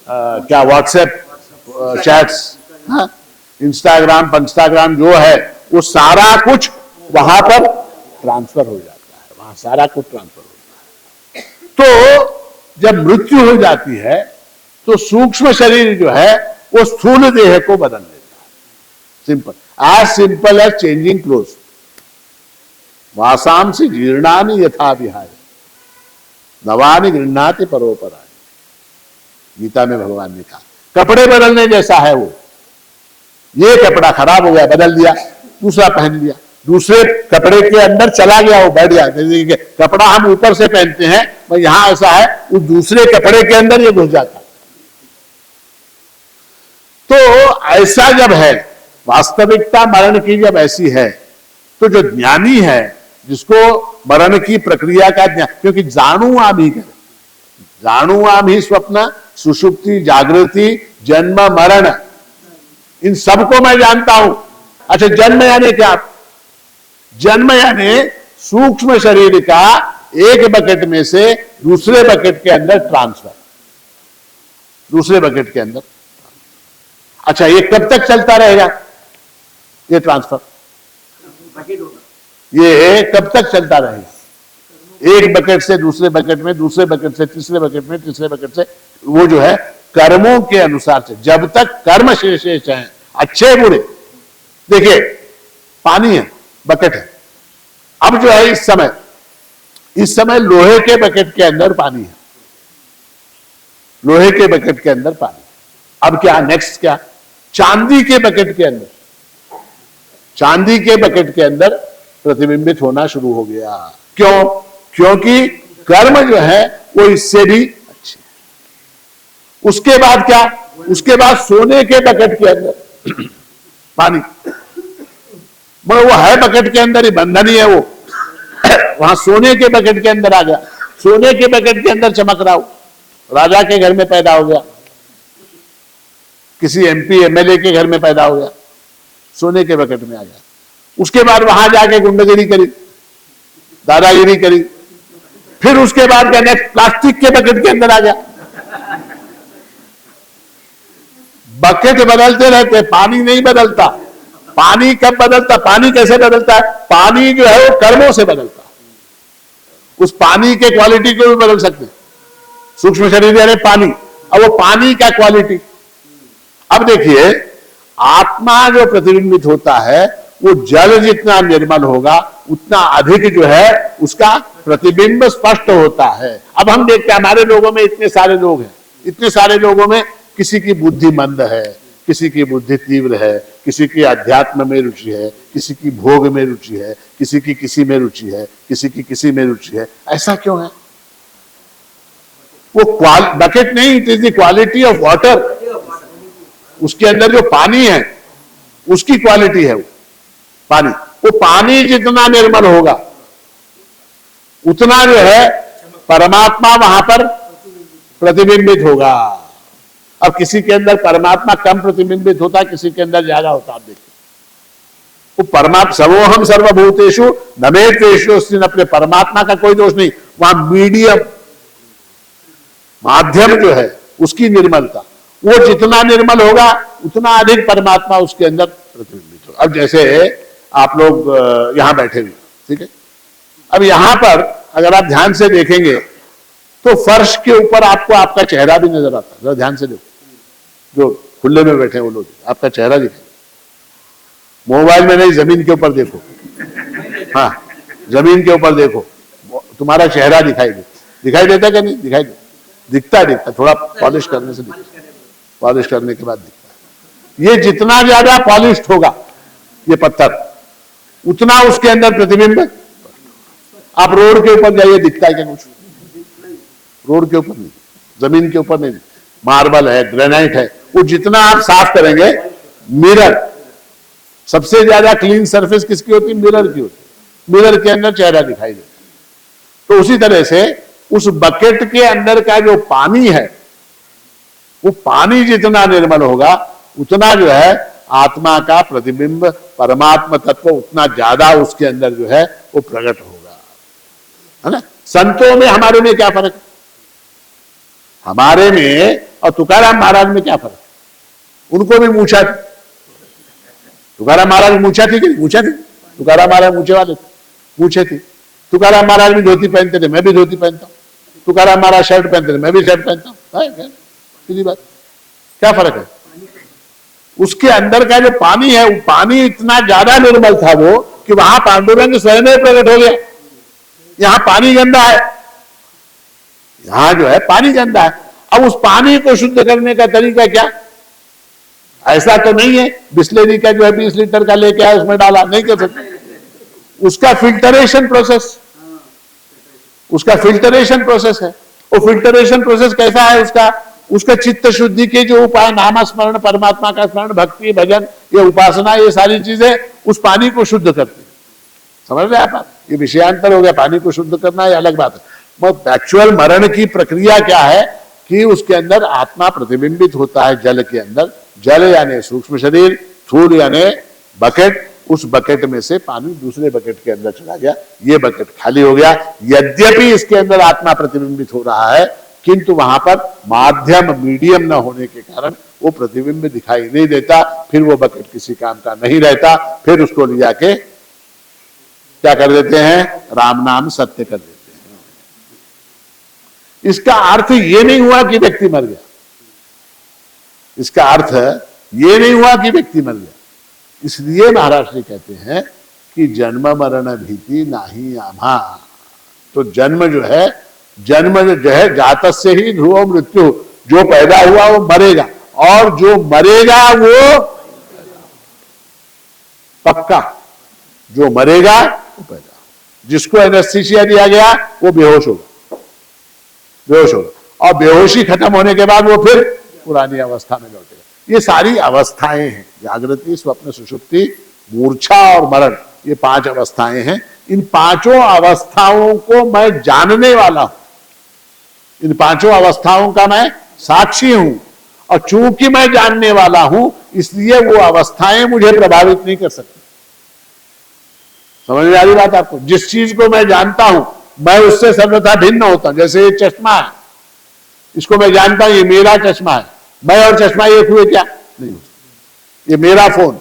क्या व्हाट्सएप चैट्स, इंस्टाग्राम पंस्टाग्राम जो है वो सारा कुछ वहां पर ट्रांसफर हो जाता है, वहां सारा कुछ ट्रांसफर होता है। तो जब मृत्यु हो जाती है तो सूक्ष्म शरीर जो है वो स्थूल देह को बदल देता है। Simple, as simple as changing cloth. वासाम से जीर्णानि यथा विहाय नवानि गृह्णाति परोपराणि। गीता में भगवान ने कहा कपड़े बदलने जैसा है वो। ये कपड़ा खराब हो गया, बदल दिया, दूसरा पहन लिया, दूसरे कपड़े के अंदर चला गया, वो बैठ गया। कपड़ा हम ऊपर से पहनते हैं, पर यहां ऐसा है वो दूसरे कपड़े के अंदर ये घुस जाता है। तो ऐसा जब है, वास्तविकता मरण की जब ऐसी है, तो जो ज्ञानी है, जिसको मरण की प्रक्रिया का ज्ञान, क्योंकि जानू आम ही करे, जानू आम ही स्वप्न सुषुप्ति जागृति जन्म मरण, इन सबको मैं जानता हूं। अच्छा जन्म यानी क्या? जन्म यानी सूक्ष्म शरीर का एक बकेट में से दूसरे बकेट के अंदर ट्रांसफर, दूसरे बकेट के अंदर। अच्छा ये कब तक चलता रहेगा ये ट्रांसफर? ये कब तक चलता रहेगा? एक बकेट से दूसरे बकेट में, दूसरे बकेट से तीसरे बकेट में, तीसरे बकेट से, वो जो है कर्मों के अनुसार से, जब तक कर्म शेष हैं, अच्छे बुरे। देखिए पानी है, बकेट है, अब जो है इस समय लोहे के बकेट के अंदर पानी है, लोहे के बकेट के अंदर पानी। अब क्या नेक्स्ट क्या? चांदी के बकेट के अंदर, चांदी के बकेट के अंदर प्रतिबिंबित होना शुरू हो गया। क्यों? क्योंकि कर्म जो है वो इससे भी अच्छे। उसके बाद क्या? उसके बाद सोने के बकेट के अंदर पानी, मगर वो है बकेट के अंदर ही, बंधन ही है वो। वहां सोने के बकेट के अंदर आ गया, सोने के बकेट के अंदर चमक रहा हो, राजा के घर में पैदा हो गया, किसी एमपी एमएलए के घर में पैदा हो गया, सोने के बकेट में आ गया। उसके बाद वहां जाके गुंडागिरी करी, दादागिरी करी, फिर उसके बाद क्या नेक्स्ट प्लास्टिक के बकेट के अंदर आ गया। बकेट बदलते रहते, पानी नहीं बदलता। पानी कब बदलता? पानी कैसे बदलता है? पानी जो है वो कर्मों से बदलता है। उस पानी के क्वालिटी को भी बदल सकते, सूक्ष्म शरीर यानी पानी। अब वो पानी का क्वालिटी, अब देखिए आत्मा जो प्रतिबिंबित होता है वो जल जितना निर्मल होगा उतना अधिक जो है उसका प्रतिबिंब स्पष्ट होता है। अब हम देखते हैं हमारे लोगों में इतने सारे लोग हैं, इतने सारे लोगों में किसी की बुद्धि मंद है, किसी की बुद्धि तीव्र है, किसी की अध्यात्म में रुचि है, किसी की भोग में रुचि है, किसी की किसी में रुचि है, किसी की किसी में रुचि है। ऐसा क्यों है? वो बकेट नहीं, it is the quality of water. उसके अंदर जो पानी है उसकी क्वालिटी है वो पानी। वो पानी जितना निर्मल होगा उतना जो है परमात्मा वहां पर प्रतिबिंबित होगा। अब किसी के अंदर परमात्मा कम प्रतिबिंबित होता है, किसी के अंदर ज्यादा होता है। आप देखिए वो परमात्मा सर्वोहम सर्वभूतेषु नमेतेषु, अपने परमात्मा का कोई दोष नहीं। वहां मीडियम माध्यम जो है उसकी निर्मलता, वो जितना निर्मल होगा उतना अधिक परमात्मा उसके अंदर प्रतिबिंबित होगा। अब जैसे आप लोग यहां बैठे हुए, ठीक है, अब यहां पर अगर आप ध्यान से देखेंगे तो फर्श के ऊपर आपको आपका चेहरा भी नजर आता है। जरा ध्यान से देखो, जो खुले में बैठे हैं वो लोग, आपका चेहरा दिखाई। मोबाइल में नहीं, जमीन के ऊपर देखो। हाँ, जमीन के ऊपर देखो, तुम्हारा चेहरा दिखाई देता क्या? नहीं दिखाई दिखता है, थोड़ा पॉलिश करने से दिखता है, पॉलिश करने के बाद दिखता है। ये जितना ज्यादा पॉलिश्ड होगा ये पत्थर, उतना उसके अंदर प्रतिबिंब। आप रोड के ऊपर जाइए, दिखता है क्या कुछ? रोड के ऊपर नहीं, जमीन के ऊपर नहीं। मार्बल है, ग्रेनाइट है, वो जितना आप साफ करेंगे, मिरर, सबसे ज्यादा क्लीन सरफेस किसकी होती है? मिरर की होती है। मिरर के अंदर चेहरा दिखाई देता है। तो उसी तरह से उस बकेट के अंदर का जो पानी है, वो पानी जितना निर्मल होगा उतना जो है आत्मा का प्रतिबिंब, परमात्मा तत्व उतना ज्यादा उसके अंदर जो है वो प्रकट होगा, है ना। संतों में हमारे में क्या फर्क है? हमारे में और तुकाराम महाराज में क्या फर्क? उनको भी मूछा थी। तुकाराम महाराज मूछा थी कि नहीं? मूछा थी। तुकाराम महाराज मूछे वाले थे, मूछे थी। तुकाराम महाराज भी धोती पहनते थे, मैं भी धोती पहनता हूं। तुकाराम महाराज शर्ट पहनते थे, मैं भी शर्ट पहनता हूं। सीधी बात, क्या फर्क है? उसके अंदर का जो पानी है, वो पानी इतना ज्यादा निर्मल था वो कि वहां पांडुरंग स्वयं प्रकट हो गया। यहां पानी गंदा है, यहां जो है पानी गंदा है। अब उस पानी को शुद्ध करने का तरीका क्या? ऐसा तो नहीं है बिस्लेरी का जो है 20 लीटर का लेके आया उसमें डाला, नहीं कर सकते। उसका फिल्टरेशन प्रोसेस, उसका फिल्टरेशन प्रोसेस है। वो फिल्टरेशन प्रोसेस कैसा है उसका चित्त शुद्धि के जो उपाय, नाम स्मरण, परमात्मा का स्मरण, भक्ति, भजन, ये उपासना, ये सारी चीजें उस पानी को शुद्ध करती है। समझ रहे आप? ये विषयांतर हो गया, पानी को शुद्ध करना ये अलग बात है। एक्चुअल मरण की प्रक्रिया क्या है कि उसके अंदर आत्मा प्रतिबिंबित होता है जल के अंदर। जल यानी सूक्ष्म शरीर, थूल यानी बकेट, उस बकेट में से पानी दूसरे बकेट के अंदर चला गया, ये बकेट खाली हो गया। यद्यपि इसके अंदर आत्मा प्रतिबिंबित हो रहा है, किंतु वहां पर माध्यम, मीडियम न होने के कारण वो प्रतिबिंब दिखाई नहीं देता। फिर वो बकेट किसी काम का नहीं रहता। फिर उसको ले जाके क्या कर देते हैं? राम नाम सत्य कर देते हैं। इसका अर्थ ये नहीं हुआ कि व्यक्ति मर गया। इसका अर्थ ये नहीं हुआ कि व्यक्ति मर गया। इसलिए महाराज जी कहते हैं कि जन्म मरण भीति नाही आमा। तो जन्म जो है जातस्य ही ध्रुव मृत्यु, जो पैदा हुआ वो मरेगा, और जो मरेगा वो पक्का, जो मरेगा वो पैदा। जिसको एनेस्थीसिया दिया गया वो बेहोश होगा, बेहोश होगा, और बेहोशी खत्म होने के बाद वो फिर पुरानी अवस्था में लौटेगा। ये सारी अवस्थाएं हैं, जागृति, स्वप्न, सुषुप्ति, मूर्छा और मरण, ये 5 अवस्थाएं हैं। इन 5 अवस्थाओं को मैं जानने वाला हूं, इन 5 अवस्थाओं का मैं साक्षी हूं, और चूंकि मैं जानने वाला हूं इसलिए वो अवस्थाएं मुझे प्रभावित नहीं कर सकती। समझ में आ रही बात आपको? जिस चीज को मैं जानता हूं मैं उससे सर्वथा भिन्न होता हूं। जैसे ये चश्मा है, इसको मैं जानता हूं ये मेरा चश्मा है, मैं और चश्मा एक हुए क्या? नहीं हुए। ये मेरा फोन,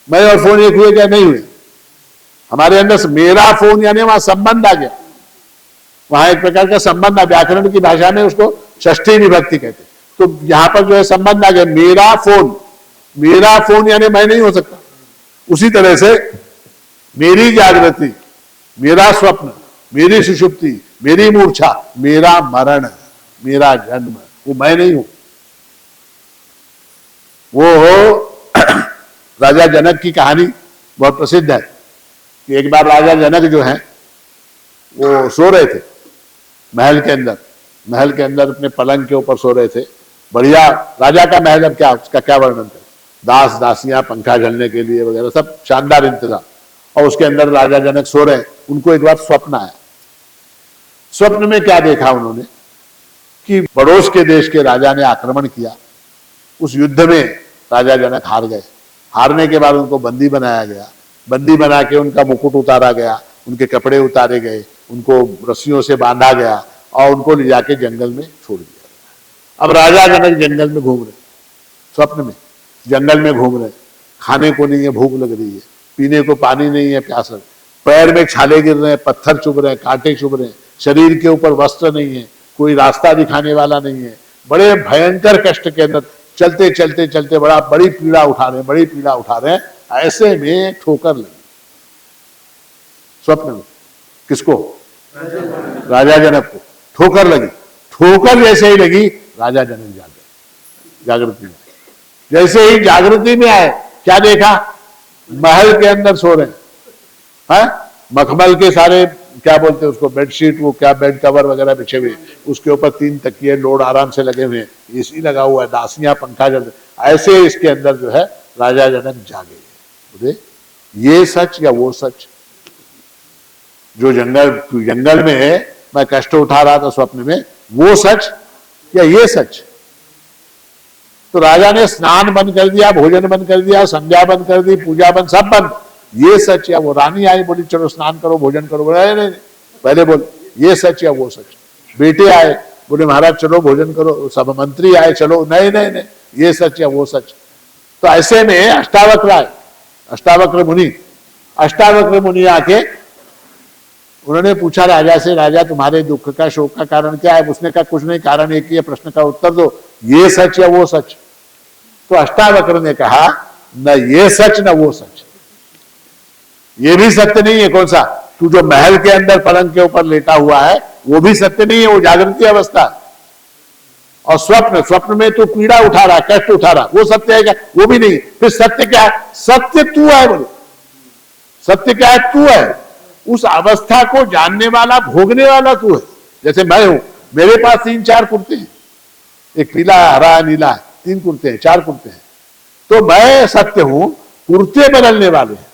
मैं और फोन एक हुए क्या? नहीं हुए। हमारे अंदर से मेरा फोन यानी वहां संबंध आ गया, वहां एक प्रकार का संबंध, व्याकरण की भाषा में उसको षष्ठी विभक्ति कहते। तो यहां पर जो है संबंध आ गया, मेरा फोन, मेरा फोन यानी मैं नहीं हो सकता। उसी तरह से मेरी जागृति, मेरा स्वप्न, मेरी सुषुप्ति, मेरी मूर्छा, मेरा मरण, मेरा जन्म, वो मैं नहीं हूं। वो राजा जनक की कहानी बहुत प्रसिद्ध है कि एक बार राजा जनक जो है वो सो रहे थे महल के अंदर अपने पलंग के ऊपर सो रहे थे। बढ़िया राजा का महल, अब क्या उसका क्या वर्णन करें, दास दासियां पंखा झलने के लिए वगैरह सब शानदार इंतजाम, और उसके अंदर राजा जनक सो रहे हैं। उनको एक बार स्वप्न आया। स्वप्न में क्या देखा उन्होंने कि पड़ोस के देश के राजा ने आक्रमण किया, उस युद्ध में राजा जनक हार गए। हारने के बाद उनको बंदी बनाया गया, बंदी बना के उनका मुकुट उतारा गया, उनके कपड़े उतारे गए, उनको रस्सियों से बांधा गया और उनको ले जाके जंगल में छोड़ दिया। अब राजा जनक जंगल में घूम रहे, स्वप्न में जंगल में घूम रहे, खाने को नहीं है, भूख लग रही है, पीने को पानी नहीं है, प्यास लग, पैर में छाले गिर रहे हैं, पत्थर चुभ रहे हैं, कांटे चुभ रहे हैं, शरीर के ऊपर वस्त्र नहीं है, कोई रास्ता दिखाने वाला नहीं है, बड़े भयंकर कष्ट के अंदर चलते चलते चलते बड़ी पीड़ा उठा रहे हैं। ऐसे में ठोकर लगी स्वप्न में। किसको? राजा जनक को ठोकर लगी। ठोकर जैसे ही लगी राजा जनक जाग गए, जागृति में। जैसे ही जागृति में आए क्या देखा? महल के अंदर सो रहे हैं, मखमल के सारे क्या बोलते हैं उसको, बेडशीट, वो क्या बेड कवर वगैरह बिछे हुए, उसके ऊपर 3 तकिए लोड आराम से लगे हुए हैं, एसी लगा हुआ है, दासियां पंखा चल रहे। ऐसे इसके अंदर जो है राजा जनक जागे। बोले ये सच या वो सच? जो जंगल में मैं कष्ट उठा रहा था स्वप्न में, वो सच या ये सच? तो राजा ने स्नान बंद कर दिया, भोजन बंद कर दिया, संध्या बंद कर दी, पूजा बंद, सब बंद। ये सच या वो? रानी आई, बोली चलो स्नान करो, भोजन करो। बोले नहीं, पहले बोल ये सच या वो सच? बेटे आए, बोले महाराज चलो भोजन करो। सब मंत्री आए, चलो, नहीं, ये सच या वो सच? तो ऐसे में अष्टावक्र आए, अष्टावक्र मुनि आके उन्होंने पूछा राजा से, राजा तुम्हारे दुख का शोक का कारण क्या है? उसने कहा कुछ नहीं, कारण एक ही है, प्रश्न का उत्तर दो, ये सच या वो सच? तो अष्टावक्र ने कहा न ये सच न वो सच। ये भी सत्य नहीं है। कौन सा? तू जो महल के अंदर पलंग के ऊपर लेटा हुआ है वो भी सत्य नहीं है, वो जागृति अवस्था। और स्वप्न में तू पीड़ा उठा रहा, कष्ट उठा रहा, वो सत्य है क्या? वो भी नहीं। फिर सत्य क्या है? सत्य तू है। बोले सत्य क्या है? तू है। उस अवस्था को जानने वाला, भोगने वाला तू है। जैसे मैं हूं, मेरे पास 3-4 कुर्ते हैं, एक पीला, हरा, नीला, 3 कुर्ते हैं, 4 कुर्ते हैं। तो मैं सत्य हूं, कुर्ते बदलने वाले हैं।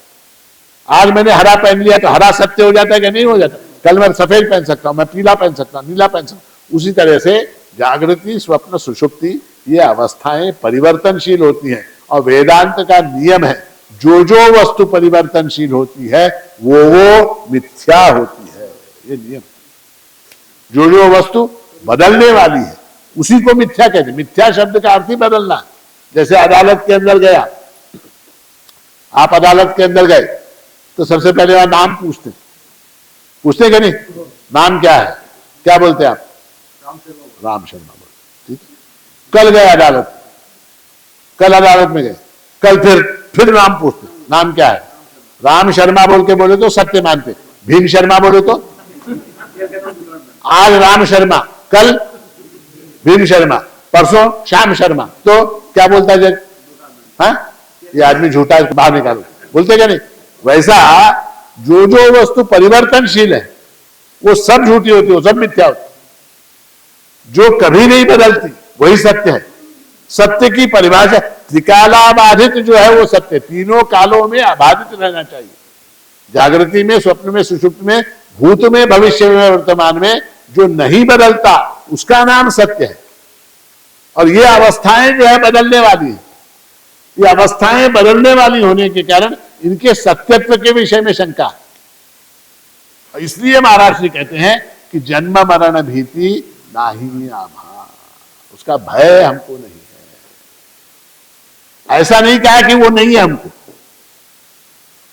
आज मैंने हरा पहन लिया तो हरा सत्य हो जाता है क्या? नहीं हो जाता। कल मैं सफेद पहन सकता हूं, मैं पीला पहन सकता हूं, नीला पहन सकता हूं। उसी तरह से जागृति, स्वप्न, सुषुप्ति, ये अवस्थाएं परिवर्तनशील होती हैं। और वेदांत का नियम है, जो वस्तु परिवर्तनशील होती है वो मिथ्या होती है। ये नियम, जो वस्तु बदलने वाली है उसी को मिथ्या कहते हैं। मिथ्या शब्द का अर्थ ही बदलना। जैसे अदालत के अंदर गया, आप अदालत के अंदर गए तो सबसे पहले वहां नाम पूछते कि नहीं? नाम क्या है? क्या बोलते हैं आप? राम शर्मा बोलते। ठीक, कल गए अदालत, कल अदालत में गए, कल फिर नाम पूछते, नाम क्या है? राम शर्मा बोल के बोले तो सत्य मानते, भीम शर्मा बोले तो आज राम शर्मा, कल भीम शर्मा, परसों श्याम शर्मा, तो क्या बोलता है जज? ये आदमी झूठा है, बाहर निकालो, बोलते क्या नहीं? वैसा जो वस्तु परिवर्तनशील है वो सब झूठी होती है, वो सब मिथ्या होती है। जो कभी नहीं बदलती वही सत्य है। सत्य की परिभाषा त्रिकालाबाधित जो है वो सत्य, तीनों कालों में अबाधित रहना चाहिए। जागृति में, स्वप्न में, सुषुप्ति में, भूत में, भविष्य में, वर्तमान में जो नहीं बदलता उसका नाम सत्य है। और ये अवस्थाएं जो है बदलने वाली है। ये अवस्थाएं बदलने वाली होने के कारण इनके सत्यत्व के विषय में शंका है। इसलिए महाराज जी कहते हैं कि जन्म मरण भीति नाही आभा, उसका भय हमको नहीं है। ऐसा नहीं कहा कि वो नहीं है हमको।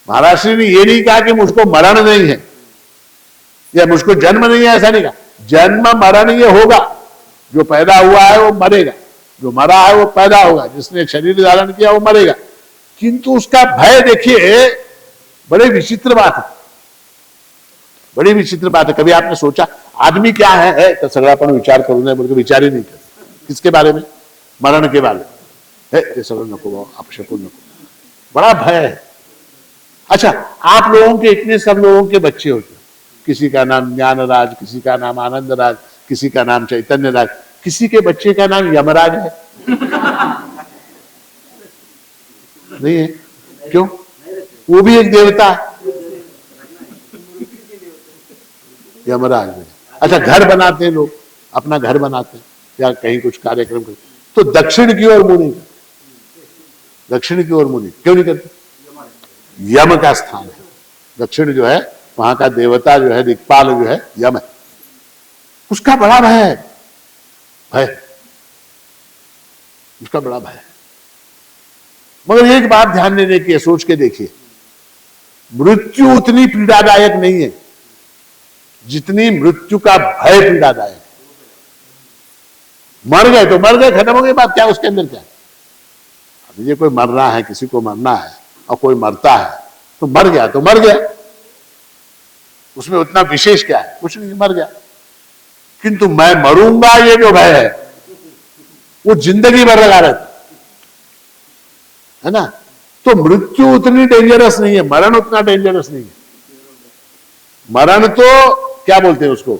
महाराज जी ने ये नहीं कहा कि मुझको मरण नहीं है या मुझको जन्म नहीं है, ऐसा नहीं कहा। जन्म मरण ये होगा, जो पैदा हुआ है वो मरेगा, जो मरा है वो पैदा होगा, जिसने शरीर धारण किया वो मरेगा। किंतु उसका भय देखिए, बड़े विचित्र बात है, बड़ी विचित्र बात है। कभी आपने सोचा आदमी क्या है तो सगळापण विचार करू नये, बोल के विचार ही नहीं करते। किसके बारे में? मरण के बारे में। ये सब नको, अपशकुन नको, बड़ा भय है। अच्छा, आप लोगों के इतने सब लोगों के बच्चे होते, किसी का नाम ज्ञानराज, किसी का नाम आनंद राज, किसी का नाम चैतन्य राज, किसी के बच्चे का नाम यमराज है? नहीं है? क्यों? वो भी एक देवता है, यमराज में। अच्छा, घर बनाते हैं लोग, अपना घर बनाते हैं या कहीं कुछ कार्यक्रम करते, तो दक्षिण की ओर मुंह नहीं करते। दक्षिण की ओर मुंह नहीं, क्यों नहीं करते? यम का स्थान है दक्षिण, जो है वहां का देवता जो है, दिक्पाल जो है, यम है, उसका बड़ा भय है, भय, उसका बड़ा भय है। मगर एक बात ध्यान देने की है, सोच के देखिए, मृत्यु उतनी पीड़ादायक नहीं है जितनी मृत्यु का भय पीड़ादायक है। मर गए तो मर गए, खत्म हो गई बात, क्या उसके अंदर क्या? अब ये कोई मरना है, किसी को मरना है और कोई मरता है, तो मर गया तो मर गया, उसमें उतना विशेष क्या है? कुछ नहीं, मर गया। किंतु मैं मरूंगा, ये जो भय है वो जिंदगी भर लगा रहता है ना। तो मृत्यु उतनी डेंजरस नहीं है, मरण उतना डेंजरस नहीं है। मरण तो क्या बोलते हैं उसको,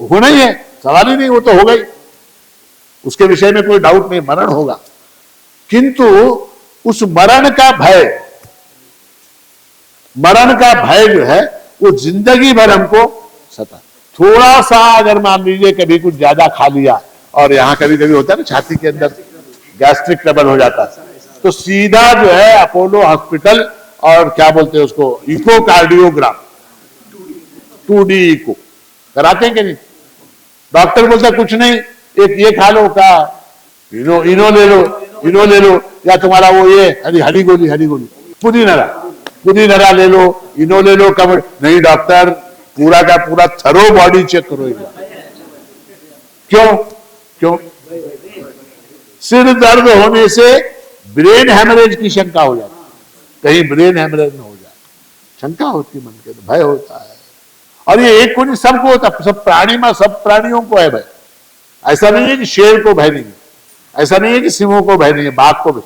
होना ही है, सवाल ही नहीं, वो तो होगा ही, उसके विषय में कोई डाउट नहीं, मरण होगा। किंतु उस मरण का भय जो है वो जिंदगी भर हमको सता। थोड़ा सा अगर मान लीजिए कभी कुछ ज्यादा खा लिया, और यहां कभी कभी होता है ना छाती के अंदर गैस्ट्रिक ट्रबल हो जाता है, तो सीधा जो है अपोलो हॉस्पिटल, और क्या बोलते हैं उसको, इको कार्डियोग्राम, 2D इको कराते हैं कि नहीं? डॉक्टर बोलता कुछ नहीं, एक ये खा लो, का इनो ले लो, या तुम्हारा वो ये हरी गोली पुदीनरा ले लो, इनो ले लो, कब नहीं डॉक्टर, पूरा का पूरा थरो बॉडी चेक करो एक बार। क्यों? सिर दर्द होने से ब्रेन हेमरेज की शंका हो जाती, कहीं ब्रेन हेमरेज न हो जाए, शंका होती मन के, भय होता है। और ये एक को नहीं, सबको होता, सब प्राणियों को है भय। ऐसा नहीं है कि शेर को भय नहीं है, ऐसा नहीं है कि सिंहों को भय नहीं है, बाघ को भी,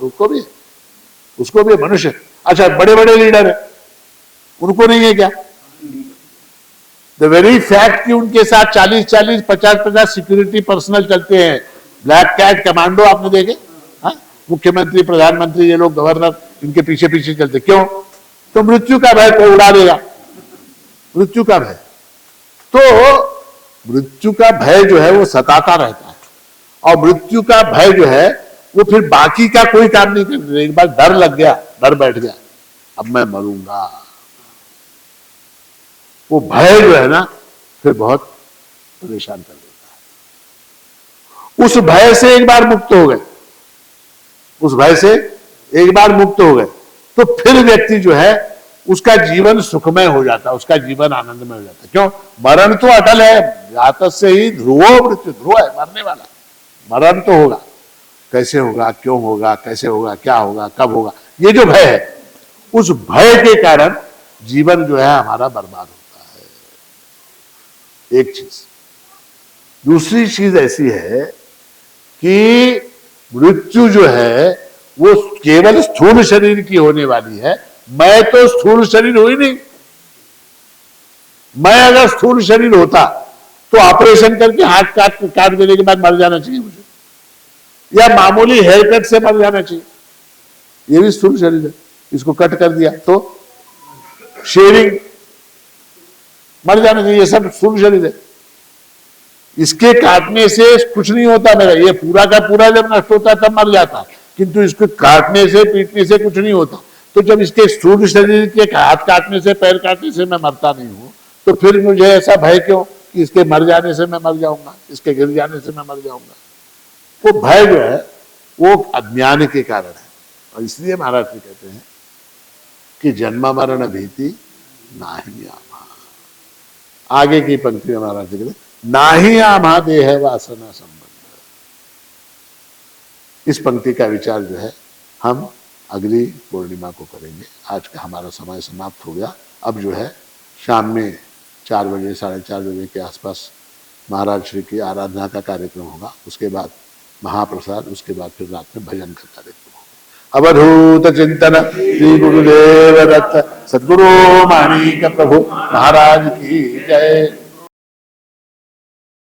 उसको भी मनुष्य। अच्छा, बड़े बड़े लीडर है, उनको नहीं है क्या? द वेरी फैक्ट कि उनके साथ 40-40, 50-50 सिक्योरिटी पर्सनल चलते हैं, ब्लैक कैट कमांडो आपने देखे, हाँ? मुख्यमंत्री, प्रधानमंत्री, ये लोग, गवर्नर, इनके पीछे पीछे चलते, क्यों? तो मृत्यु का भय, कोई उड़ा देगा, मृत्यु का भय। तो मृत्यु का भय जो है वो सताता रहता है, और मृत्यु का भय जो है वो फिर बाकी का कोई काम नहीं करता। एक बार डर लग गया, डर बैठ गया, अब मैं मरूंगा, वो भय जो है ना फिर बहुत परेशान कर देता है। उस भय से एक बार मुक्त हो गए, तो फिर व्यक्ति जो है उसका जीवन सुखमय हो जाता है, उसका जीवन आनंदमय हो जाता है। क्यों? मरण तो अटल है, जात से ही ध्रुवो मृत्यु, ध्रुव है, मरने वाला, मरण तो होगा, कैसे होगा, क्यों होगा, कैसे होगा, क्या होगा, कब होगा, ये जो भय है, उस भय के कारण जीवन जो है हमारा बर्बाद होता है। एक चीज। दूसरी चीज ऐसी है कि मृत्यु जो है वो केवल स्थूल शरीर की होने वाली है। मैं तो स्थूल शरीर हुई नहीं, मैं अगर स्थूल शरीर होता तो ऑपरेशन करके हाथ काट देने के बाद मर जाना चाहिए मुझे, या मामूली हेयर कट से मर जाना चाहिए, ये भी स्थूल शरीर है। इसको कट कर दिया तो शेविंग, मर जाना चाहिए, ये सब स्थूल शरीर है। इसके काटने से कुछ नहीं होता मेरा, ये पूरा का पूरा जब नष्ट होता तब मर जाता, किंतु इसको काटने से, पीटने से कुछ नहीं होता। तो जब इसके स्थूल शरीर के हाथ काटने से, पैर काटने से मैं मरता नहीं हूं, तो फिर मुझे ऐसा भय क्यों कि इसके मर जाने से मैं मर जाऊंगा, इसके गिर जाने से मैं मर जाऊंगा? वो भय जो है वो अज्ञान के कारण है। और इसलिए महाराज जी कहते हैं कि जन्म मरण भीति नाही आमा। आगे की पंक्ति में महाराज जी कहते हैं, नाही आमा देह वासना संबंध। इस पंक्ति का विचार जो है हम अगली पूर्णिमा को करेंगे। आज का हमारा समय समाप्त हो गया। अब जो है शाम में 4 बजे, 4:30 बजे के आसपास महाराज श्री की आराधना का कार्यक्रम होगा। उसके बाद महाप्रसाद, उसके बाद फिर रात में भजन करता रहता हूँ। अवधूत चिंतन श्री गुरुदेव दत्त सद्गुरु माणिक प्रभु महाराज की जय।